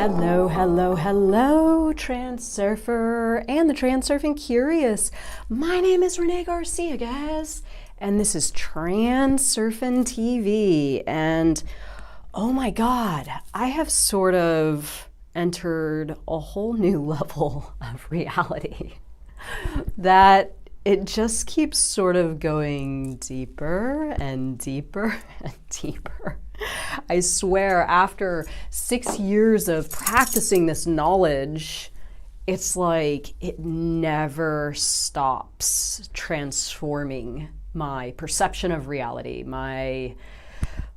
Hello, hello, hello, Transurfer and the Transurfing Curious. My name is Renée Garcia, guys, and this is Transurfing TV. And oh my God, I have sort of entered a whole new level of reality that it just keeps sort of going deeper and deeper and deeper. I swear, after 6 years of practicing this knowledge, it's like it never stops transforming my perception of reality, my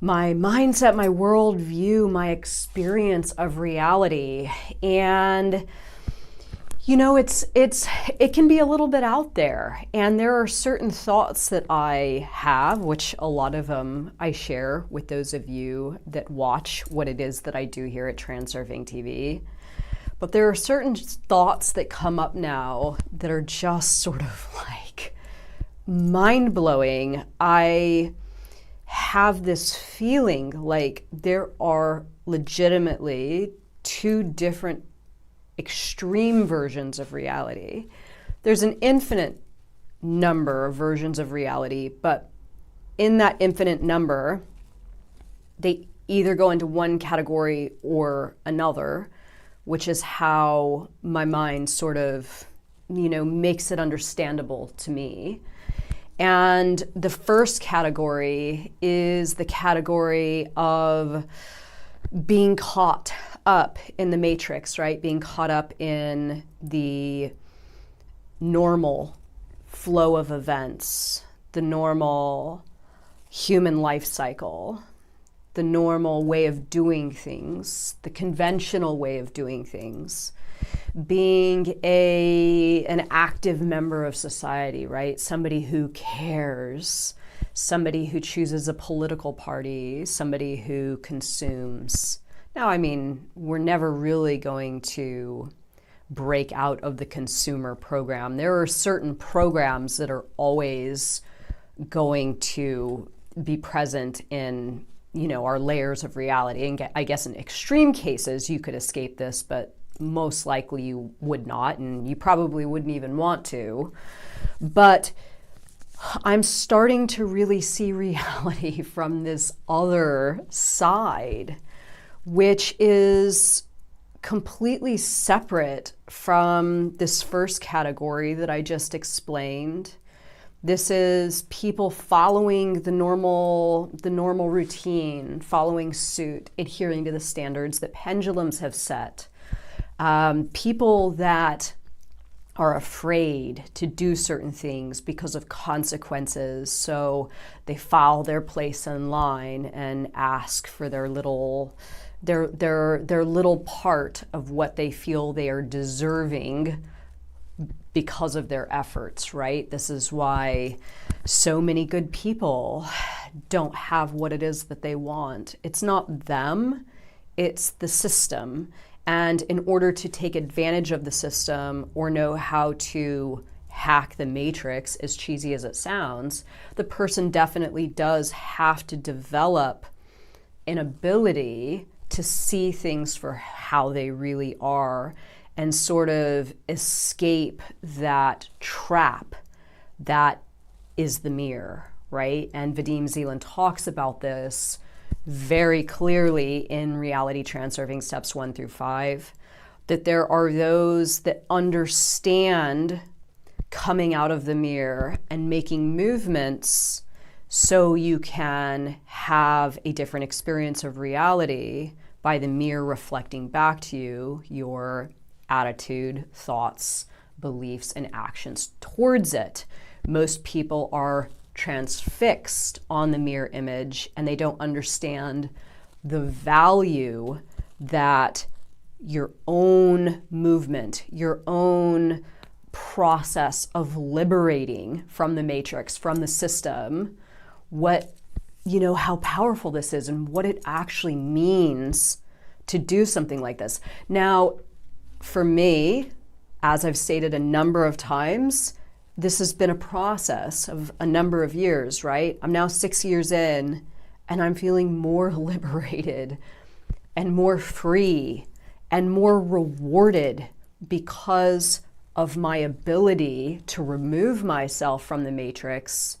mindset, my worldview, my experience of reality. And you know, it can be a little bit out there, and there are certain thoughts that I have, which a lot of them I share with those of you that watch what it is that I do here at Transurfing TV. But there are certain thoughts that come up now that are just sort of like mind-blowing. I have this feeling like there are legitimately two different extreme versions of reality. There's an infinite number of versions of reality, but in that infinite number, they either go into one category or another, which is how my mind sort of, makes it understandable to me. And the first category is the category of being caught up in the matrix, right? Being caught up in the normal flow of events, the normal human life cycle, the normal way of doing things, the conventional way of doing things, being an active member of society, right? Somebody who cares, somebody who chooses a political party, somebody who consumes. Now, I mean, we're never really going to break out of the consumer program. There are certain programs that are always going to be present in, our layers of reality. And I guess in extreme cases, you could escape this, but most likely you would not, and you probably wouldn't even want to. But I'm starting to really see reality from this other side, which is completely separate from this first category that I just explained. This is people following the normal routine, following suit, adhering to the standards that pendulums have set. People that are afraid to do certain things because of consequences, so they file their place in line and ask for their little part of what they feel they are deserving because of their efforts, right? This is why so many good people don't have what it is that they want. It's not them, it's the system. And in order to take advantage of the system or know how to hack the matrix, as cheesy as it sounds, the person definitely does have to develop an ability to see things for how they really are and sort of escape that trap that is the mirror, right? And Vadim Zeland talks about this very clearly in Reality Transurfing Steps 1 through 5, that there are those that understand coming out of the mirror and making movements so you can have a different experience of reality by the mirror reflecting back to you your attitude, thoughts, beliefs, and actions towards it. Most people are transfixed on the mirror image, and they don't understand the value that your own movement, your own process of liberating from the matrix, from the system, how powerful this is and what it actually means to do something like this. Now, for me, as I've stated a number of times, this has been a process of a number of years, right? I'm now 6 years in, and I'm feeling more liberated and more free and more rewarded because of my ability to remove myself from the matrix,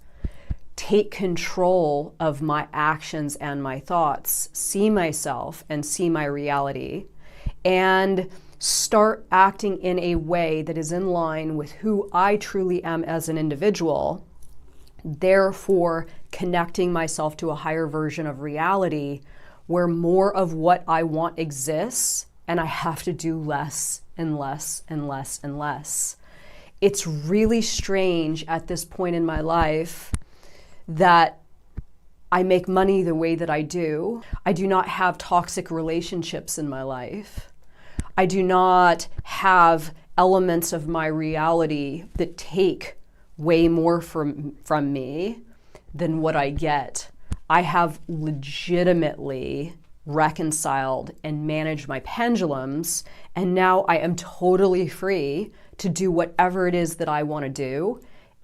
take control of my actions and my thoughts, see myself and see my reality, and start acting in a way that is in line with who I truly am as an individual, therefore connecting myself to a higher version of reality where more of what I want exists and I have to do less and less and less and less. It's really strange at this point in my life that I make money the way that I do. I do not have toxic relationships in my life. I do not have elements of my reality that take way more from me than what I get. I have legitimately reconciled and managed my pendulums, and now I am totally free to do whatever it is that I want to do.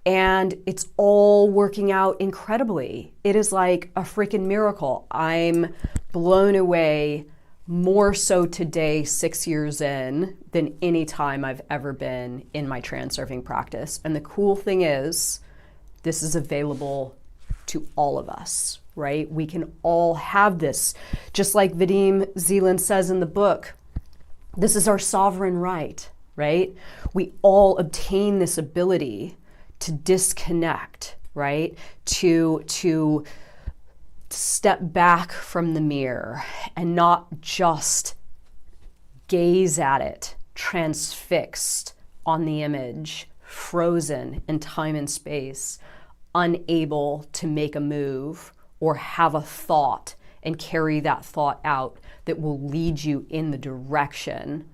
And it's all working out incredibly. It is like a freaking miracle. I'm blown away more so today, 6 years in, than any time I've ever been in my transurfing practice. And the cool thing is, this is available to all of us, right? We can all have this. Just like Vadim Zeland says in the book, this is our sovereign right, right? We all obtain this ability to disconnect, right? To step back from the mirror and not just gaze at it, transfixed on the image, frozen in time and space, unable to make a move or have a thought and carry that thought out that will lead you in the direction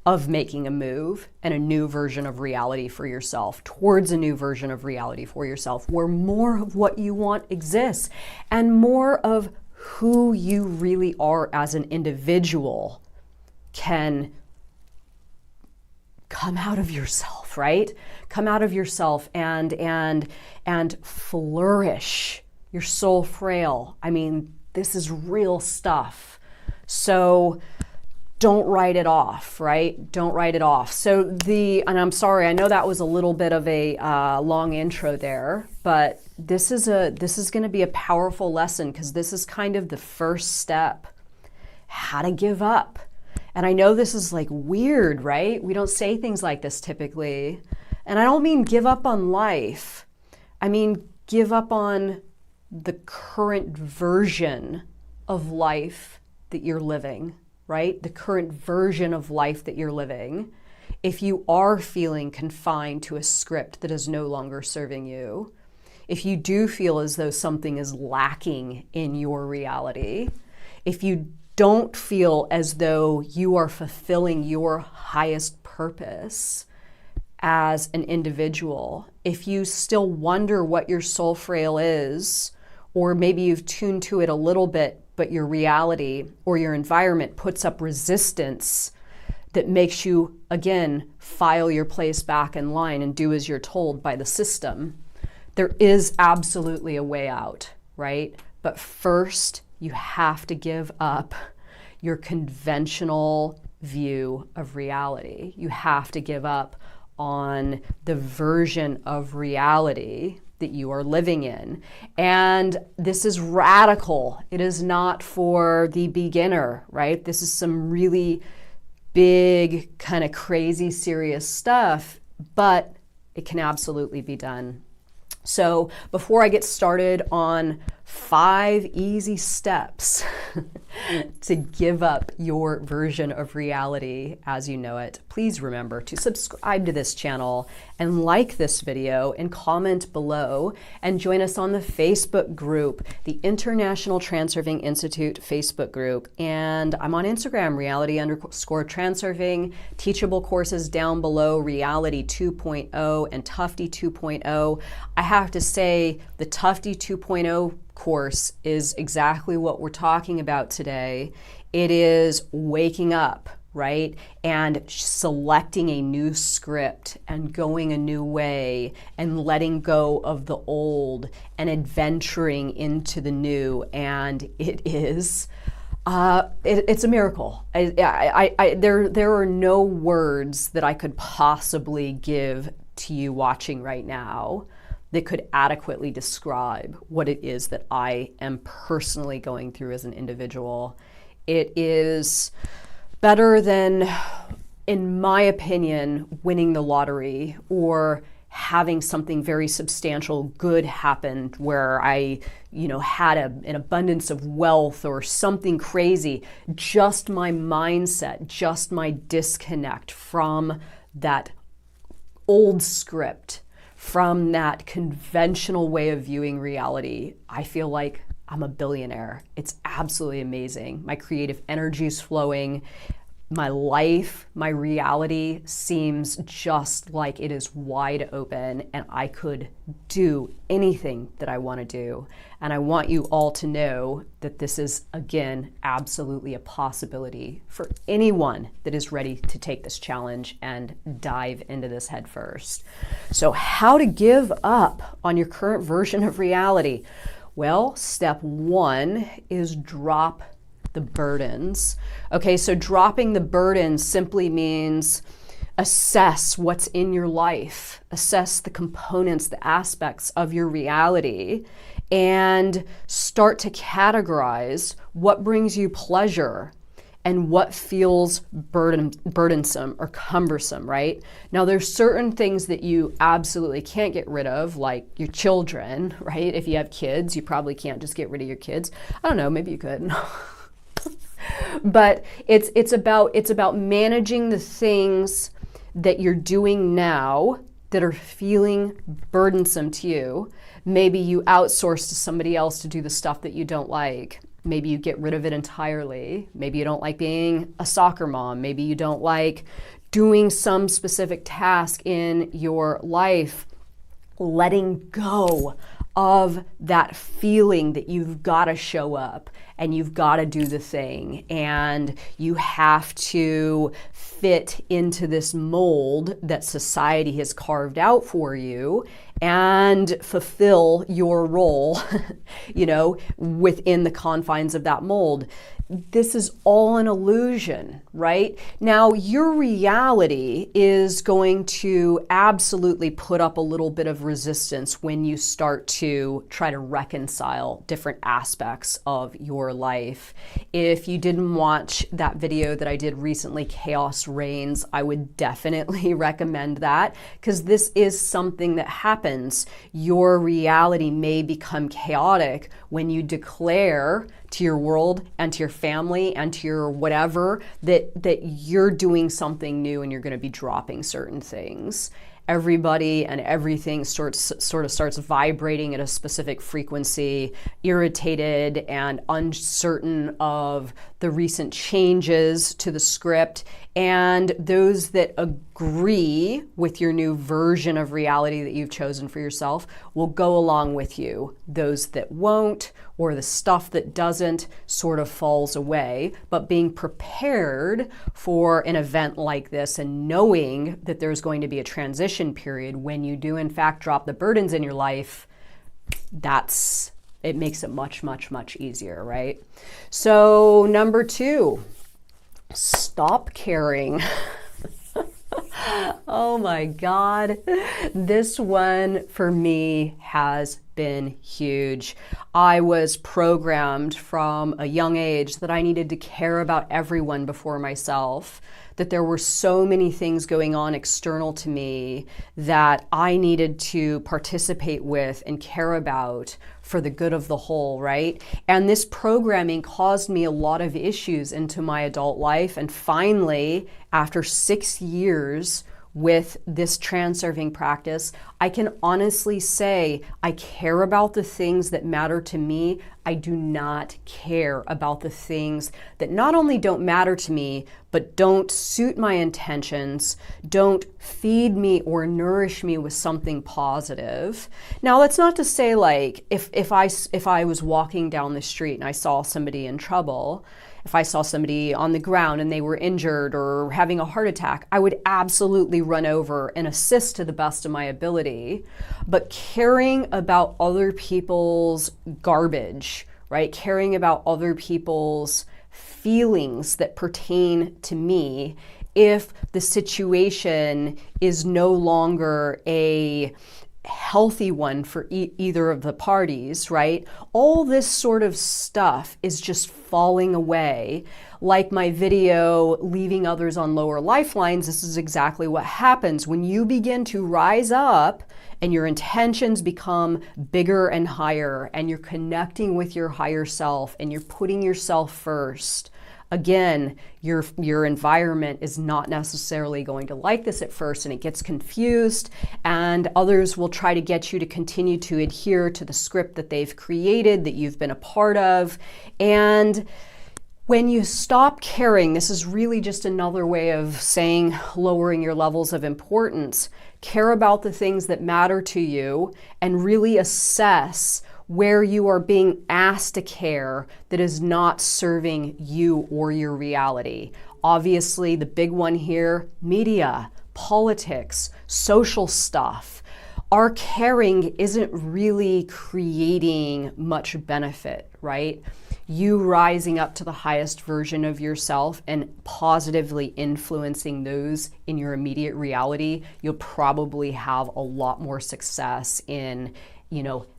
of making a move and a new version of reality for yourself, towards a new version of reality for yourself, where more of what you want exists and more of who you really are as an individual can come out of yourself, right? Come out of yourself and flourish. You're so frail. I mean, this is real stuff. So don't write it off, right? Don't write it off. So and I'm sorry, I know that was a little bit of a long intro there, but this is going to be a powerful lesson because this is kind of the first step, how to give up. And I know this is like weird, right? We don't say things like this typically. And I don't mean give up on life. I mean, give up on the current version of life that you're living, right? The current version of life that you're living. If you are feeling confined to a script that is no longer serving you, if you do feel as though something is lacking in your reality, if you don't feel as though you are fulfilling your highest purpose as an individual, if you still wonder what your soul frail is, or maybe you've tuned to it a little bit, but your reality or your environment puts up resistance that makes you, again, file your place back in line and do as you're told by the system, there is absolutely a way out, right? But first, you have to give up your conventional view of reality. You have to give up on the version of reality that you are living in. And this is radical. It is not for the beginner, right? This is some really big, kind of crazy, serious stuff, but it can absolutely be done. So before I get started on 5 easy steps to give up your version of reality as you know it, please remember to subscribe to this channel and like this video and comment below and join us on the Facebook group, the International Transurfing Institute Facebook group. And I'm on Instagram, reality_transurfing, teachable courses down below, Reality 2.0 and Tufty 2.0. I have to say the Tufty 2.0 course is exactly what we're talking about today. It is waking up, right? And selecting a new script and going a new way and letting go of the old and adventuring into the new. And it is It's a miracle. There are no words that I could possibly give to you watching right now that could adequately describe what it is that I am personally going through as an individual. It is better than, in my opinion, winning the lottery or having something very substantial good happen where I, had an abundance of wealth or something crazy. Just my mindset, just my disconnect from that old script, from that conventional way of viewing reality. I feel like I'm a billionaire. It's absolutely amazing. My creative energy is flowing. My life, my reality seems just like it is wide open and I could do anything that I want to do. And I want you all to know that this is, again, absolutely a possibility for anyone that is ready to take this challenge and dive into this head first. So how to give up on your current version of reality? Well, step one is drop the burdens. Okay, so dropping the burdens simply means assess what's in your life, assess the components, the aspects of your reality, and start to categorize what brings you pleasure and what feels burdensome or cumbersome, right? Now, there's certain things that you absolutely can't get rid of, like your children, right? If you have kids, you probably can't just get rid of your kids. I don't know, maybe you could. But it's about managing the things that you're doing now that are feeling burdensome to you. Maybe you outsource to somebody else to do the stuff that you don't like. Maybe you get rid of it entirely. Maybe you don't like being a soccer mom. Maybe you don't like doing some specific task in your life. Letting go of that feeling that you've got to show up and you've got to do the thing and you have to fit into this mold that society has carved out for you and fulfill your role, within the confines of that mold. This is all an illusion, right? Now, your reality is going to absolutely put up a little bit of resistance when you start to try to reconcile different aspects of your life. If you didn't watch that video that I did recently, Chaos Reigns, I would definitely recommend that because this is something that happens. Your reality may become chaotic when you declare to your world and to your family and to your whatever that you're doing something new and you're going to be dropping certain things. Everybody and everything sort of starts vibrating at a specific frequency, irritated and uncertain of the recent changes to the script. And those that agree with your new version of reality that you've chosen for yourself will go along with you. Those that won't, or the stuff that doesn't, sort of falls away. But being prepared for an event like this and knowing that there's going to be a transition period when you do in fact drop the burdens in your life, it makes it much, much, much easier, right? So number 2, stop caring. Oh my God. This one for me has been huge. I was programmed from a young age that I needed to care about everyone before myself, that there were so many things going on external to me that I needed to participate with and care about for the good of the whole, right? And this programming caused me a lot of issues into my adult life. And finally, after 6 years with this transurfing practice, I can honestly say I care about the things that matter to me. I do not care about the things that not only don't matter to me, but don't suit my intentions, don't feed me or nourish me with something positive. Now, that's not to say like if I was walking down the street and I saw somebody in trouble, if I saw somebody on the ground and they were injured or having a heart attack, I would absolutely run over and assist to the best of my ability. But caring about other people's garbage, right? Caring about other people's feelings that pertain to me if the situation is no longer a healthy one for either of the parties, right? All this sort of stuff is just falling away. Like my video, Leaving Others on Lower Lifelines, this is exactly what happens. When you begin to rise up and your intentions become bigger and higher, and you're connecting with your higher self and you're putting yourself first, again, your environment is not necessarily going to like this at first, and it gets confused, and others will try to get you to continue to adhere to the script that they've created, that you've been a part of. And when you stop caring, this is really just another way of saying lowering your levels of importance. Care about the things that matter to you and really assess where you are being asked to care that is not serving you or your reality. Obviously, the big one here, media, politics, social stuff. Our caring isn't really creating much benefit, right? You rising up to the highest version of yourself and positively influencing those in your immediate reality, you'll probably have a lot more success in,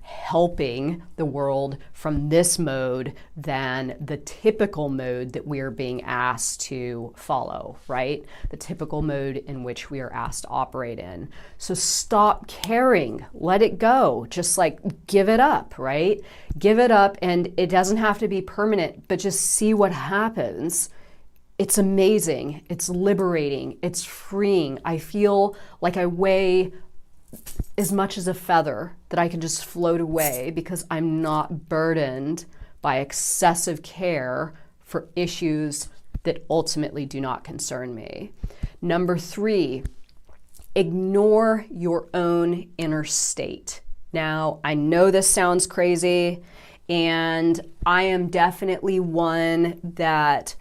helping the world from this mode than the typical mode that we are being asked to follow, right? The typical mode in which we are asked to operate in. So stop caring, let it go, just like give it up, right? Give it up, and it doesn't have to be permanent, but just see what happens. It's amazing, it's liberating, it's freeing. I feel like I weigh as much as a feather, that I can just float away because I'm not burdened by excessive care for issues that ultimately do not concern me. Number 3, ignore your own inner state. Now, I know this sounds crazy, and I am definitely one that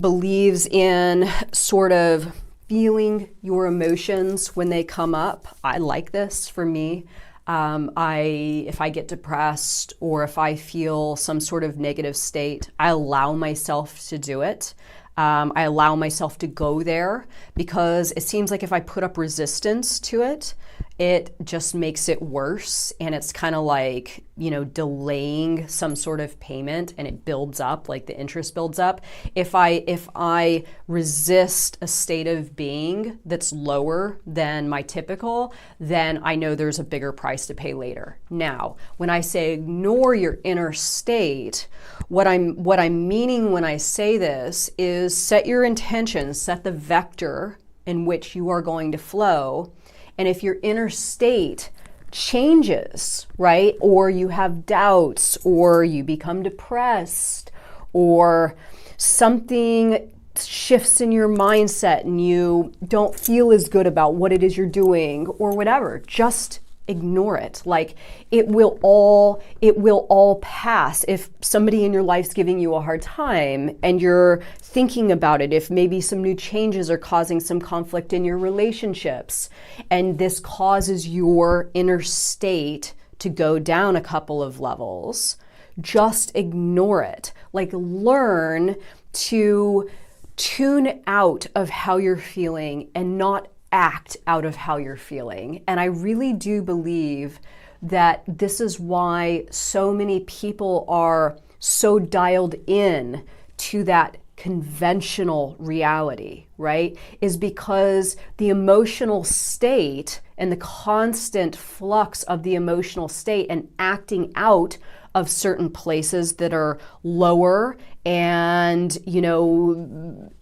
believes in sort of feeling your emotions when they come up. I like this for me. If I get depressed or if I feel some sort of negative state, I allow myself to do it. I allow myself to go there because it seems like if I put up resistance to it, it just makes it worse, and it's kind of like, delaying some sort of payment, and it builds up, like the interest builds up. If I resist a state of being that's lower than my typical, then I know there's a bigger price to pay later. Now, when I say ignore your inner state, what I'm meaning when I say this is set your intentions, set the vector in which you are going to flow. And if your inner state changes, right, or you have doubts, or you become depressed, or something shifts in your mindset and you don't feel as good about what it is you're doing or whatever, just ignore it. Like it will all pass. If somebody in your life's giving you a hard time and you're thinking about it, if maybe some new changes are causing some conflict in your relationships, and this causes your inner state to go down a couple of levels, just ignore it. Like learn to tune out of how you're feeling and not act out of how you're feeling. And I really do believe that this is why so many people are so dialed in to that conventional reality, right? Is because the emotional state and the constant flux of the emotional state and acting out of certain places that are lower and,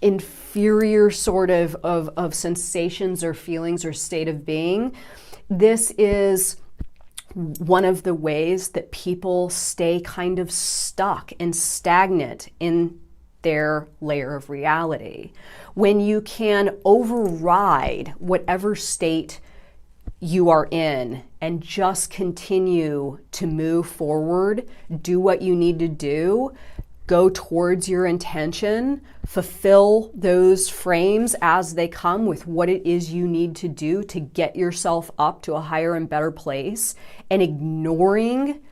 inferior sort of sensations or feelings or state of being. This is one of the ways that people stay kind of stuck and stagnant in their layer of reality. When you can override whatever state you are in and just continue to move forward, do what you need to do, go towards your intention, fulfill those frames as they come with what it is you need to do to get yourself up to a higher and better place, and ignoring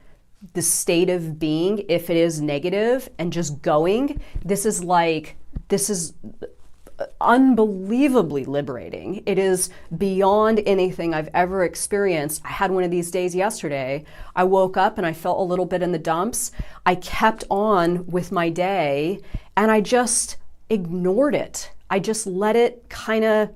the state of being, if it is negative, and just going, this is unbelievably liberating. It is beyond anything I've ever experienced. I had one of these days yesterday. I woke up and I felt a little bit in the dumps. I kept on with my day and I just ignored it. I just let it kind of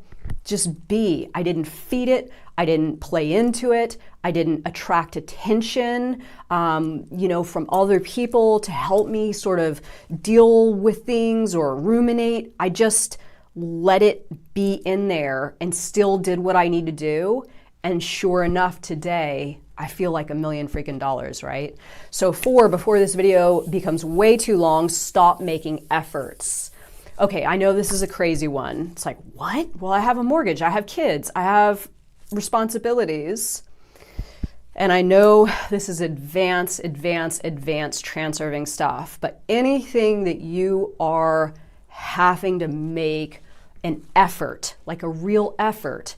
just be. I didn't feed it. I didn't play into it. I didn't attract attention, from other people to help me sort of deal with things or ruminate. I just let it be in there and still did what I need to do. And sure enough, today, I feel like $1 million freaking dollars, right? So before this video becomes way too long, stop making efforts. Okay, I know this is a crazy one. It's like, what? Well, I have a mortgage, I have kids, I have responsibilities. And I know this is advanced Transurfing stuff, but anything that you are having to make an effort, like a real effort,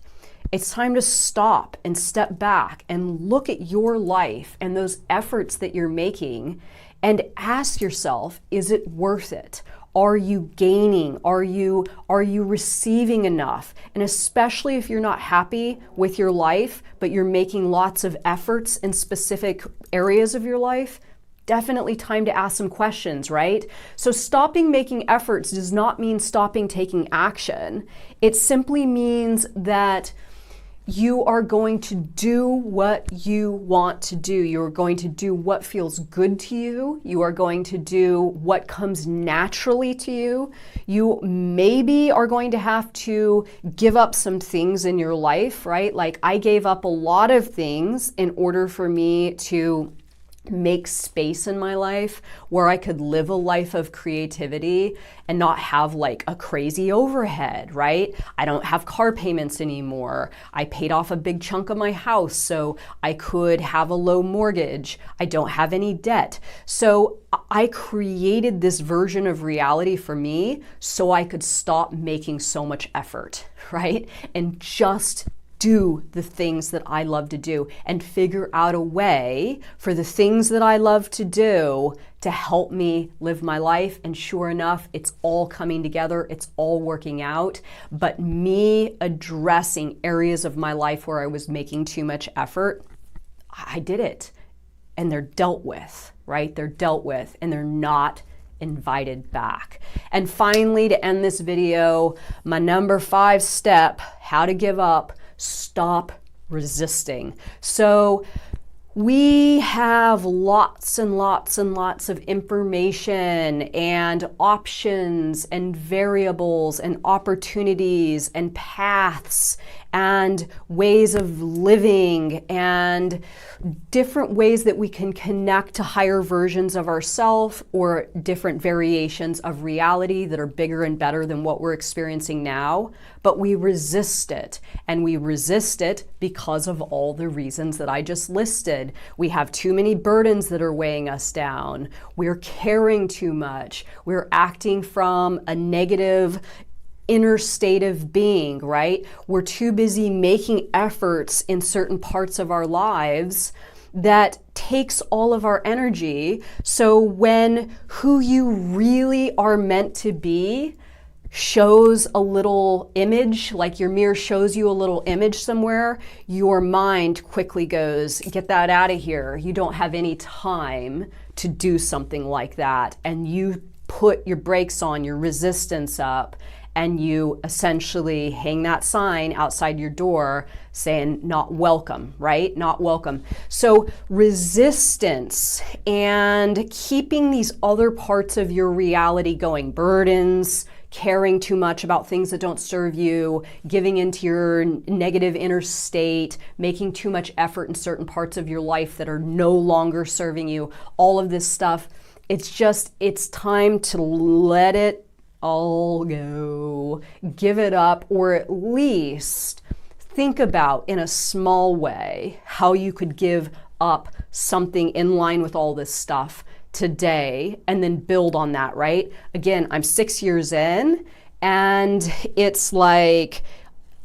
it's time to stop and step back and look at your life and those efforts that you're making and ask yourself, is it worth it? Are you gaining? Are you receiving enough? And especially if you're not happy with your life, but you're making lots of efforts in specific areas of your life, definitely time to ask some questions, right? So stopping making efforts does not mean stopping taking action. It simply means that you are going to do what you want to do. You're going to do what feels good to you. You are going to do what comes naturally to you. You maybe are going to have to give up some things in your life, right? Like I gave up a lot of things in order for me to make space in my life where I could live a life of creativity and not have like a crazy overhead, right? I don't have car payments anymore. I paid off a big chunk of my house so I could have a low mortgage. I don't have any debt. So I created this version of reality for me so I could stop making so much effort, right? And just do the things that I love to do and figure out a way for the things that I love to do to help me live my life. And sure enough, it's all coming together. It's all working out. But me addressing areas of my life where I was making too much effort, I did it. And they're dealt with, right? They're dealt with and they're not invited back. And finally, to end this video, my number 5 step, how to give up. Stop resisting. So we have lots and lots and lots of information and options and variables and opportunities and paths and ways of living and different ways that we can connect to higher versions of ourselves or different variations of reality that are bigger and better than what we're experiencing now. But we resist it, and we resist it because of all the reasons that I just listed. We have too many burdens that are weighing us down. We're caring too much. We're acting from a negative inner state of being, right? We're too busy making efforts in certain parts of our lives that takes all of our energy. So when who you really are meant to be shows a little image, like your mirror shows you a little image somewhere, your mind quickly goes, get that out of here. You don't have any time to do something like that. And you put your brakes on, your resistance up, and you essentially hang that sign outside your door saying not welcome, right? Not welcome. So resistance and keeping these other parts of your reality going, burdens, caring too much about things that don't serve you, giving into your negative inner state, making too much effort in certain parts of your life that are no longer serving you, all of this stuff, it's time to let it all go, give it up, or at least think about in a small way how you could give up something in line with all this stuff today and then build on that, right? Again, I'm 6 years in and it's like,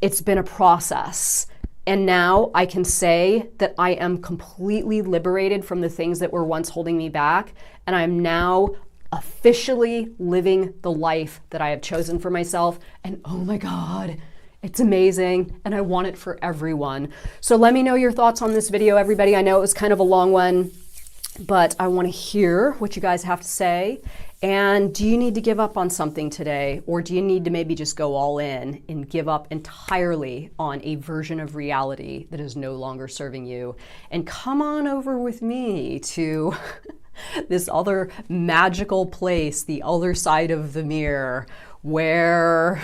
it's been a process. And now I can say that I am completely liberated from the things that were once holding me back. And I'm now officially living the life that I have chosen for myself. And oh my God, it's amazing. And I want it for everyone. So let me know your thoughts on this video, everybody. I know it was kind of a long one, but I want to hear what you guys have to say. And do you need to give up on something today? Or do you need to maybe just go all in and give up entirely on a version of reality that is no longer serving you? And come on over with me to this other magical place, the other side of the mirror, where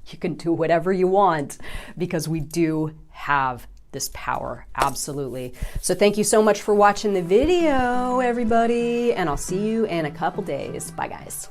you can do whatever you want, because we do have this power, absolutely. So thank you so much for watching the video, everybody, and I'll see you in a couple days. Bye, guys.